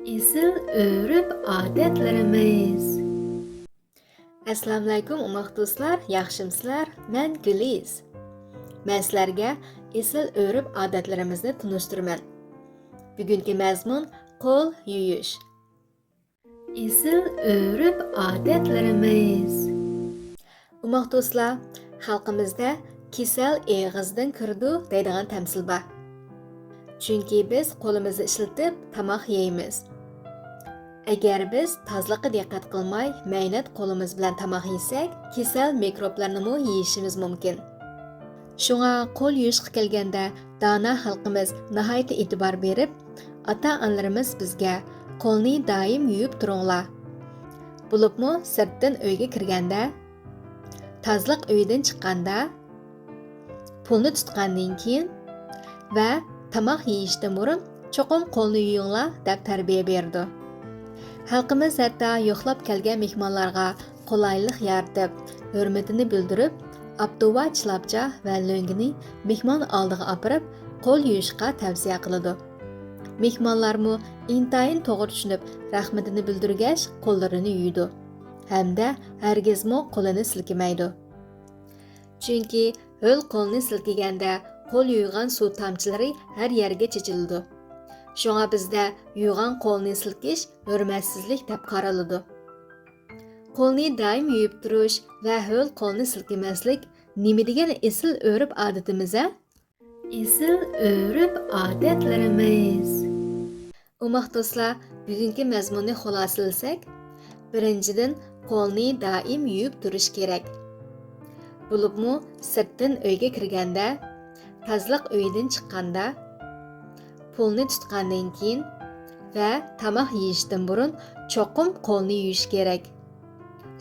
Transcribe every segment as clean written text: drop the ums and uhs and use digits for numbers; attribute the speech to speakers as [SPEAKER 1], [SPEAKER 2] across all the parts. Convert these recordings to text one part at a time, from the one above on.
[SPEAKER 1] Esil örüp adetlerimiz. Assalamu alaykum ummaq do'stlar, yaxshimsizlar? Men Güliz. Men sizlarga esil örüp odatlarimizni tunishtiraman. Bugungi mazmun qo'l yuyish. Esil örüp odatlarimiz. Ummaq do'stlar, xalqimizda kasal eg'izdan kirdi deydigan tamsil bor. Chunki biz qo'limizni ishlatib tamoq yeymiz. Agar biz tozliqqa diqqat qilmay, maynat qo'limiz bilan tamoq yesak, kasal mikroblarni yeyishimiz mumkin. Shunga qo'l yuvishga kelganda dona xalqimiz nihoyat e'tibor berib, ota-onalarimiz bizga qo'lni doim yuvib turinglar. Bo'libmi sirtdan uyga kirganda, tozliq uydan chiqqanda, pulni tutgandan keyin va tamoq yeyishdan burun cho'qim qo'lni yuvinglar deb tarbiya berdi. Xalqimiz hatto yo'qlab kelgan mehmonlarga qulaylik yaratib, hurmatini bildirib, abduva chilabcha va lo'ngini mehmon oldiga opirib, qo'l yuvishga tavsiya qiladi. Mehmonlarmi intayin to'g'ri tushunib, rahmatini bildirgach, qo'llarini yuydi hamda hargizmi qo'lini silkimaydi. Chunki ho'l qo'lni silkiganda qo'l yuvgan suv tomchilari har yerga chechildi. Shunga bizda yuvgan qo'lni silkish hurmatsizlik deb qaraladi. Qo'lni doim yuvib turish va ho'l qo'lni silkimaslik nima degan esil o'rib odatimiz-a? Esil o'rib odatlarimiz. Ummaq do'stlar, bugungi mazmunni xulosalasak, birinchidan qo'lni doim yuvib turish kerak. Bo'libmi sirtdan uyga kirganda, tozliq uydan chiqqanda, pulni tutgandan keyin va tamoq yeyishdan burun cho'qim qo'lni yuvish kerak.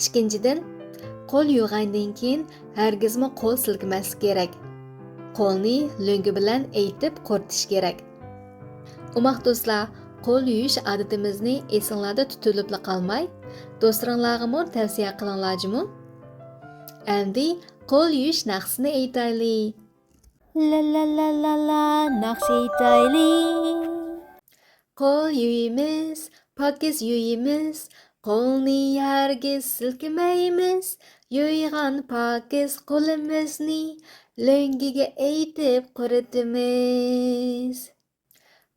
[SPEAKER 1] Ikkinchidan, qo'l yuvgandan keyin hargizmi qo'l silkimaslik kerak. Qo'lni lo'ngi bilan eytib quritish kerak. Ummaq do'stlar, qo'l yuvish odatimizni esinglarda tutilib qolmay, do'stlaringlarga tavsiya qilinglarmi? Endi qo'l yuvish naqsini aytaylik.
[SPEAKER 2] La la la la la naqsh aytaylik.
[SPEAKER 1] Qo'l yuvimiz, pokiz yuvimiz, qo'lni hargiz silkimaymiz, yuvgan pokiz qo'limizni lo'ngiga aytib quritimiz.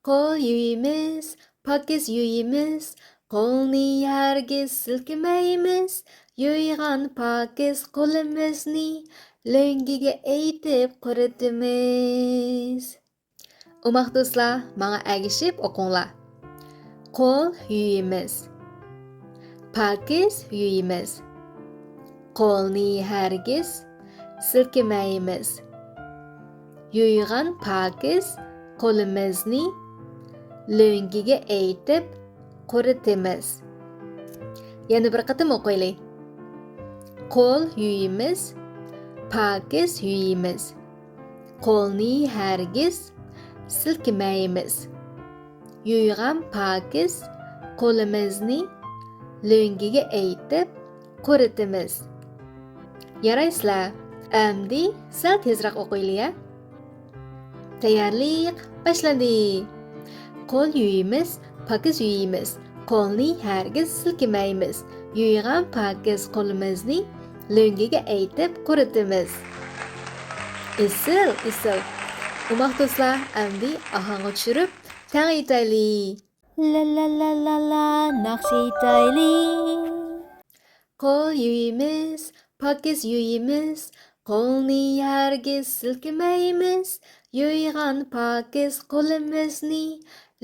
[SPEAKER 1] Qo'l yuvimiz, pokiz yuvimiz, qo'lni hargiz silkimaymiz, yuvgan pokiz qo'limizni lo'ngiga aytib quritimiz. Ummaq do'stlar, menga agishib o'qinglar. Qo'l yuvimiz, pokiz yuvimiz, qo'lni hargiz silkimaymiz, yuvgan pokiz qo'limizni lo'ngiga aytib quritimiz. Yana bir qatim o'qiylik. Qo'l yuvimiz, pokiz yuvimiz, qo'lni hargiz silkimaymiz, yuvgan pokiz qo'limizni lo'ngiga aytib quritimiz. Yaraysizlar. Endi sal tezroq o'qiylik. Tayyorlik boshlandi. Qo'l yuvimiz, pokiz yuvimiz, qo'lni hargiz silkimaymiz, yuvgan pokiz qo'limizni lo'ngiga aytib quritimiz. Esil. Ummaq do'stlar, endi ohangga tushirib tang aytaylik.
[SPEAKER 2] La la la la la naqsh aytaylik.
[SPEAKER 1] Qo'l yuvimiz, pokiz yuvimiz, qo'lni hargiz silkimaymiz, yuvgan pokiz qo'limizni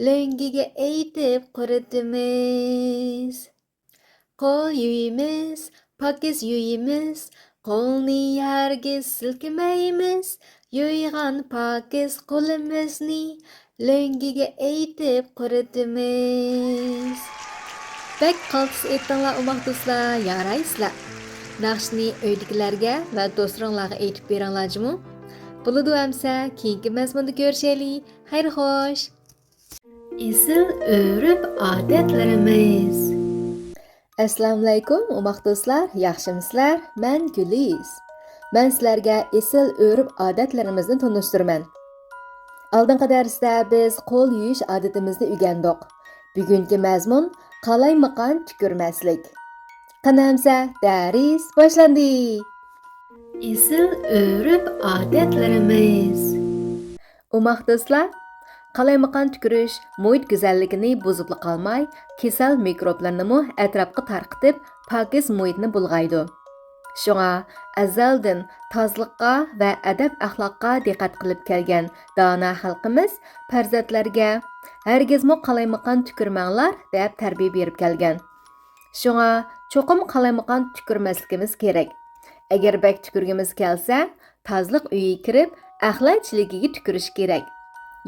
[SPEAKER 1] lo'ngiga aytib quritimiz. Qo'l yuvimiz, pokiz yuvimiz, qo'lni hargiz silkimaymiz, yuvgan pokiz qo'limizni lo'ngiga aytib quritimiz. Bek qaltis aytinglar ummaq do'stlar, yaraysizlar. Naqshni uydagilarga va do'stlaringlarga aytib beringlarmi? Bo'ladi amsa, keyingi mazmunda ko'rishaylik. Xayr xo'sh. Esil o'rib odatlarimiz. Assalomu alaykum ummaq do'stlar, yaxshimsizlar? Men Güliz. Men sizlarga esil o'rib odatlarimizni tunishtiraman. Oldingi darsda biz qo'l yuvish odatimizni o'rgandik. Bugungi mazmun qalaymaqan tükürmeslik. Qanamsa ders boshlandi. Isil örüp adetlerimiz. Umaq do'stlar, qalaymaqan tükürüş muhit go'zalligini buzib qolmay, kasal mikroblarni atrofga tarqitib, pokiz muhitni bulg'aydi. Shunga azaldan tozliqqa va adab-axloqqa diqqat qilib kelgan dono xalqimiz farzandlarga hargizmi qalaymaqan tükürmanglar deb tarbiya berib kelgan. Shunga cho'qim qalaymaqan tükürmasligimiz kerak. Agar bak tükürgimiz kelsa, tozliq uyiga kirib, axlatchiligiga tükürüş kerak.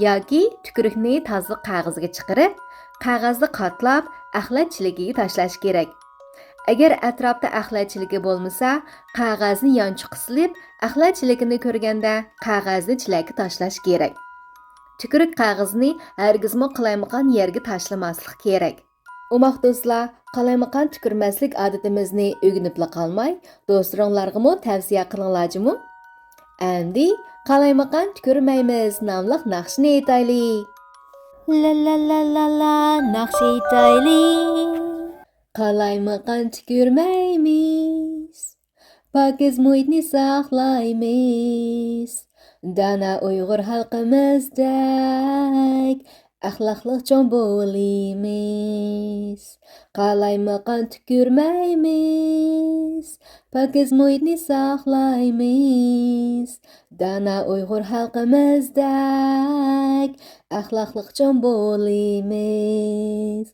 [SPEAKER 1] Yoki tükürükni tozliq qog'ozga chiqarib, qog'ozni qatlab, axlatchiligiga tashlash kerak. Agar atrofda axlatchiligi bo'lmasa, qog'ozni yonchiq silib, axlatchiligini ko'rganda qog'ozni chilakka tashlash kerak. Tükürük qog'ozni hargizmi qalaymaqan yerga tashlamaslik kerak. Umaq do'stlar, qalaymaqan tükürmaslik odatimizni o'rganibla qolmay, do'stlaringlarga tavsiya qilinglarmi? Endi qalaymaqan tükürmaymiz nomli naqshni aytaylik.
[SPEAKER 2] La la la la la naqsh aytaylik.
[SPEAKER 1] Qalaymaqan tükürmaymiz, pokiz muhitni saqlaymiz. Dana Uyg'ur xalqimizdek axloqli cho'ng bo'limiz. Qalaymaqan tükürmaymiz, pokiz muhitni saqlaymiz. Dana Uyg'ur xalqimizdek axloqli cho'ng bo'limiz.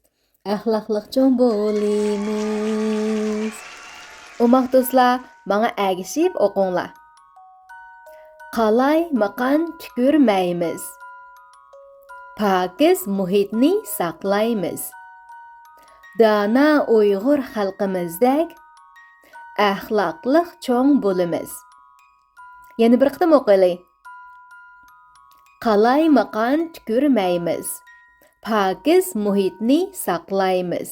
[SPEAKER 1] Axloqli cho'ng bo'limiz. Umaq do'stlar, menga agishib o'qinglar. Qalaymaqan tükürmaymiz, pokiz muhitni saqlaymiz. Dana Uyg'ur xalqimizdek axloqli cho'ng bo'limiz. Yana bir qitim o'qiylik. Qalaymaqan tükürmaymiz, pokiz muhitni saqlaymiz.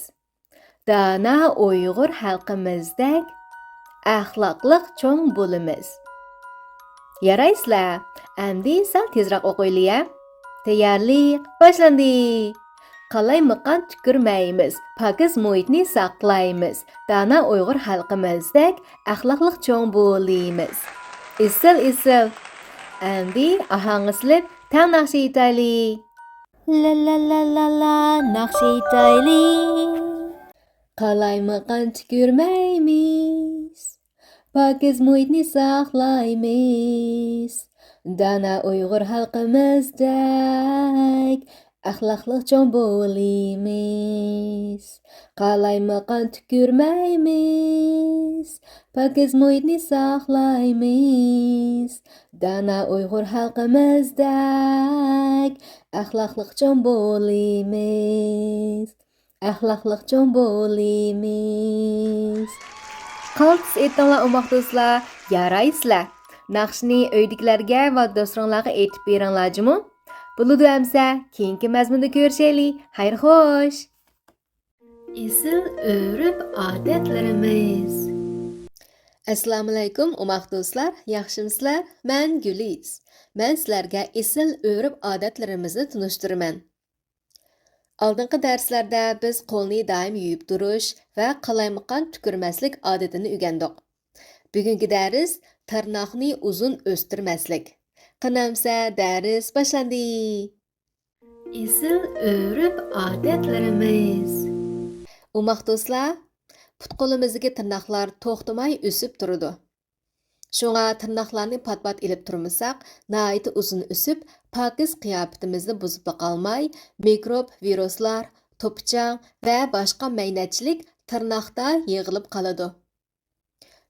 [SPEAKER 1] Dana Uyg'ur xalqimizdek axloqli cho'ng bo'limiz. Yaraysizlar. Endi sal tezroq o'qiylik. Tayyorlik boshlandi. Qalaymaqan tükürmaymiz, pokiz muhitni saqlaymiz. Dana Uyg'ur xalqimizdek axloqli cho'ng bo'limiz. Isil. Endi ohangni silib, tang naqsh aytaylik.
[SPEAKER 2] La la la la la naqsh aytaylik.
[SPEAKER 1] Qalaymaqan tükürmaymiz, pokiz muhitni saqlaymiz. Dana Uyg'ur xalqimizdek axloqli cho'ng bo'limiz. Qalaymaqan tükürmaymiz, pokiz muhitni saqlaymiz. Dana Uyg'ur xalqimizdek axloqli cho'ng bo'limiz. Axloqli cho'ng bo'limiz. Qaltis aytinglar umaq do'stlar, yaraysizlar. Naqshni uydagilarga va do'stlaringlarga aytib beringlarmi? Bo'ladi amsa, keyingi mazmunda ko'rishaylik. Xayr xo'sh. Isil örüp adetlerimiz. Assalomu alaykum umaq do'stlar, yaxshimisizlar? Men Guliz. Men sizlarga isil örüp adetlerimizni tunishtiraman. Oldingi darslarda biz qo'lni doim yuvib turish va qalaymaqan tükürmaslik odatini o'rgandik. Bugungi dars tirnoqni uzun o'stirmaslik. Qanamsa dars boshlandi. Isil örüp adetlerimiz. Umaq do'stlar, put-qo'limizdagi tirnoqlar to'xtamay o'sib turadi. Shunga tirnoqlarni pat-pat ilib turmasak, nihoyat uzun o'sib, pokiz qiyofatimizni buzib qolmay, mikrob, viruslar, to'pichang va boshqa maynatchilik tirnoqda yig'ilib qoladi.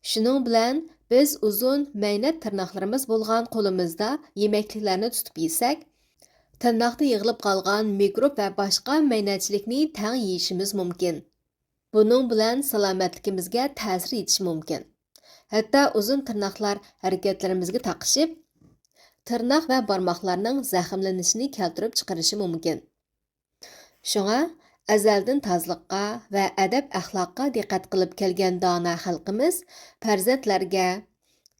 [SPEAKER 1] Shuning bilan biz uzun maynat tirnoqlarimiz bo'lgan qo'limizda yemekliklarni tutib yesak, tirnoqda yig'ilib qolgan mikrob va boshqa maynatchilikni tang yeyishimiz mumkin. Buning bilan salomatligimizga ta'sir etishi mumkin. Hatto uzun tirnoqlar harakatlarimizga taqishib, tirnoq va barmoqlarning zaxmlanishini keltirib chiqarishi mumkin. Shunga azaldan tozliqqa va adab-axloqqa diqqat qilib kelgan dono xalqimiz farzandlarga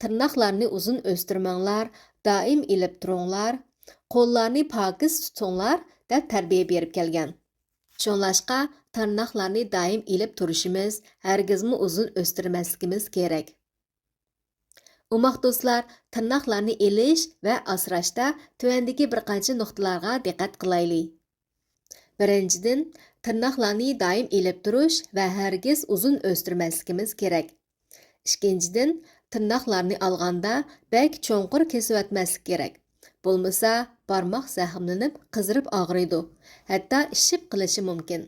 [SPEAKER 1] tirnoqlarni uzun o'stirmanglar, doim ilib turinglar, qo'llarni pokiz tutinglar deb tarbiya berib kelgan. Şunlaşqa tırnaqlarını daim ilib turishimiz, hargizmi uzun o'stirmasligimiz kerak. Umaq do'stlar, tırnaqlarni ilish va asrashda tuvandagi bir qancha nuqtalarga diqqat qilaylik. Birinchidan, tırnaqlarni daim ilib turish va hargiz uzun o'stirmasligimiz kerak. Ikkinchidan, tırnaqlarni olganda bak cho'nqur kesib o'tmaslik kerak. Bo'lmasa, barmoq zahmlanib, qizirib og'riydi. Hatto ishib qilishi mumkin.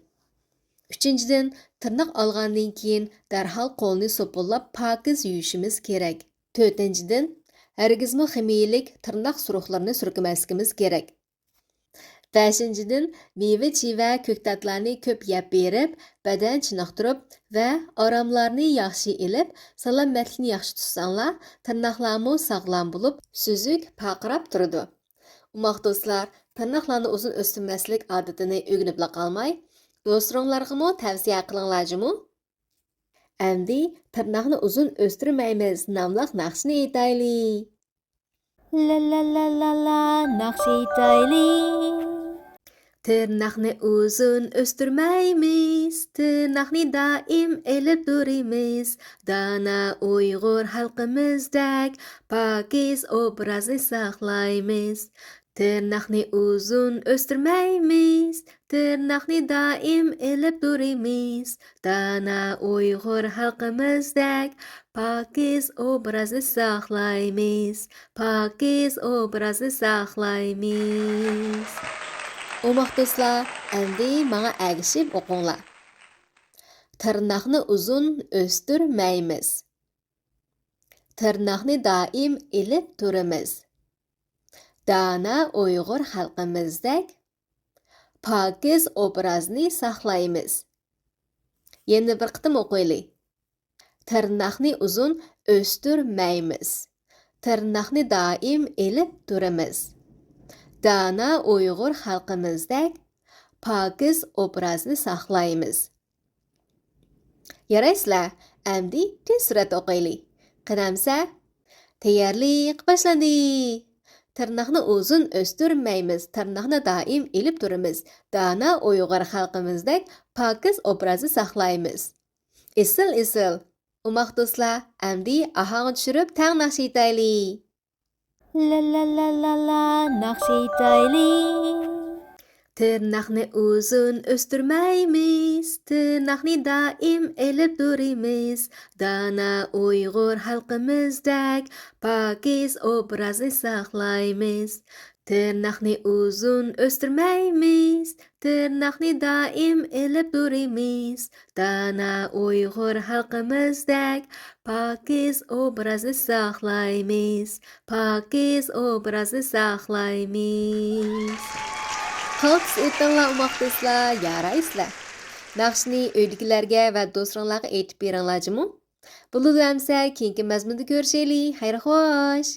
[SPEAKER 1] Uchinchidan, tırnaq olgandan keyin darhol qo'lni so'pillab pokiz yuvishimiz kerak. To'rtinchidan, hargizmi ximiyalik tırnaq suruqlarini surkmasligimiz kerak. Beshinchidan, meva-cheva ko'ktatlarni ko'p yeb berib, badan chiniqtirib va oromlarni yaxshi ilib, salomatlikni yaxshi tutsanglar, tırnaqlarmi sog'lom bo'lib, suzuk paqirab turadi. Umaq do'stlar, tırnaqlarni uzun o'stirmaslik odatini o'rganib qolmay, do'stlaringlarga tavsiya qilinglarmi? Endi tırnaqni uzun o'stirmaymiz nomli naqshni aytaylik.
[SPEAKER 2] La la la la la naqsh aytaylik.
[SPEAKER 1] Tırnaqni uzun o'stirmaymiz, tırnaqni doim elib turimiz. Dana Uyg'ur xalqimizdek pokiz obrazni saqlaymiz. Tırnaqni uzun o'stirmaymiz, tırnaqni doim elib turimiz. Dana Uyg'ur xalqimizdek pokiz obrazni saqlaymiz. Pokiz obrazni saqlaymiz. Umaq do'stlar, endi manga agishib o'qinglar. Tırnaqni uzun o'stirmaymiz. Tırnaqni doim ilib turimiz. Dana Uyg'ur xalqimizdek pokiz obrazni saqlaymiz. Yana bir qitim o'qiylik. Tırnaqni uzun o'stirmaymiz. Tırnaqni doim ilib turimiz. Dana Uyg'ur xalqimizdek pokiz obrazni saqlaymiz. Yaraysizlar, endi tez surat o'qiylik. Qanamsa, tayyorlik boshlandi. Tırnaqni uzun o'stirmaymiz, tırnaqni doim ilib turimiz. Dana Uyg'ur xalqimizdek pokiz obrazni saqlaymiz. Isil. Umaq do'stlar, endi ahang tushirib tang naqsh aytaylik.
[SPEAKER 2] La la la la la naqsh aytaylik.
[SPEAKER 1] Tırnaqni uzun o'stirmaymiz, tırnaqni doim elib turimiz. Dana Uyg'ur xalqimizdek pokiz obrazni saqlaymiz. Tırnaqni uzun o'stirmaymiz, tırnaqni doim elib turimiz. Dana Uyg'ur xalqimizdek pokiz obrazni saqlaymiz. Pokiz obrazni saqlaymiz. Xo'p, aytinglar umaq do'stlar, yaraysizlar. Naqshni uydagilarga va do'stlaringlarga aytib beringlarmi? Bo'ldi, keyingi mazmunda ko'rishaylik. Xayr xo'sh.